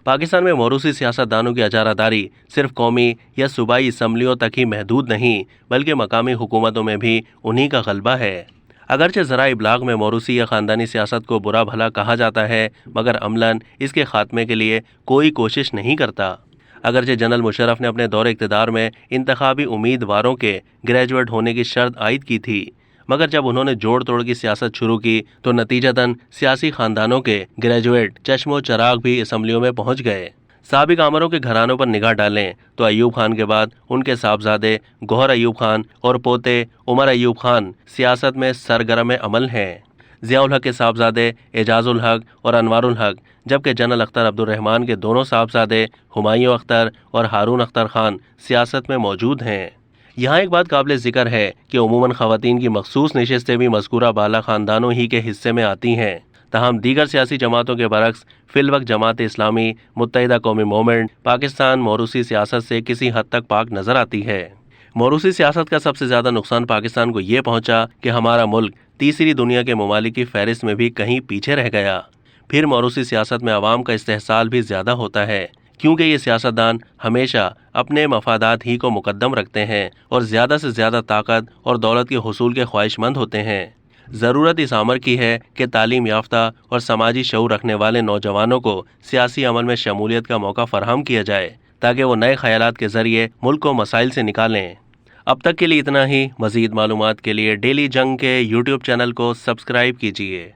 पाकिस्तान में मोरूसी सियासतदानों की अजारादारी सिर्फ कौमी या सूबाई असम्बलियों तक ही महदूद नहीं, बल्कि मकामी हुकूमतों में भी उन्हीं का गलबा है। अगरचे ज़रा इब्लाग में मोरूसी या ख़ानदानी सियासत को बुरा भला कहा जाता है, मगर अमलन इसके खात्मे के लिए कोई कोशिश नहीं करता। अगरचे जनरल मुशर्रफ ने अपने दौरे इक़्तिदार में इंतखाबी उम्मीदवारों के ग्रेजुएट होने की शर्त आयद की थी, मगर जब उन्होंने जोड़ तोड़ की सियासत शुरू की तो नतीजतन सियासी खानदानों के ग्रेजुएट चश्मो चराग भी असम्बलियों में पहुंच गए। साबिक आमरों के घरानों पर निगाह डालें तो अयूब खान के बाद उनके साहबजादे गौहर अयूब खान और पोते उमर अयूब खान सियासत में सरगर्म अमल हैं। ज़ियाउल हक के साहबजादे एजाजुल हक और अनवारुल हक, जबकि जनरल अख्तर अब्दुर्रहमान के दोनों साहबजादे हुमायूं अख्तर और हारून अख्तर खान सियासत में मौजूद हैं। यहाँ एक बात काबिल ज़िक्र है कि उमूमन ख़वातीन की मखसूस नशिस्तें भी मज़कूरा बाला ख़ानदानों ही के हिस्से में आती हैं। तहम दीगर सियासी जमातों के बरक्स फिलवक्त जमात इस्लामी, मुत्तहिदा कौमी मूवमेंट पाकिस्तान मोरूसी सियासत से किसी हद तक पाक नज़र आती है। मोरूसी सियासत का सबसे ज़्यादा नुकसान पाकिस्तान को ये पहुँचा कि हमारा मुल्क तीसरी दुनिया के ममालिक की फहरिस्त में भी कहीं पीछे रह गया। फिर मोरूसी सियासत में अवाम का इस्तेहसाल भी ज़्यादा होता है, क्योंकि ये सियासतदान हमेशा अपने मफादात ही को मुकद्दम रखते हैं और ज़्यादा से ज़्यादा ताकत और दौलत के हुसूल के ख्वाहिशमंद होते हैं। ज़रूरत इस अमर की है कि तालीम याफ्ता और समाजी शऊर रखने वाले नौजवानों को सियासी अमल में शमूलियत का मौका फराहम किया जाए, ताकि वो नए ख्यालात के ज़रिए मुल्क को मसाइल से निकालें। अब तक के लिए इतना ही। मज़ीद मालूमात के लिए डेली जंग के यूट्यूब चैनल को सब्सक्राइब कीजिए।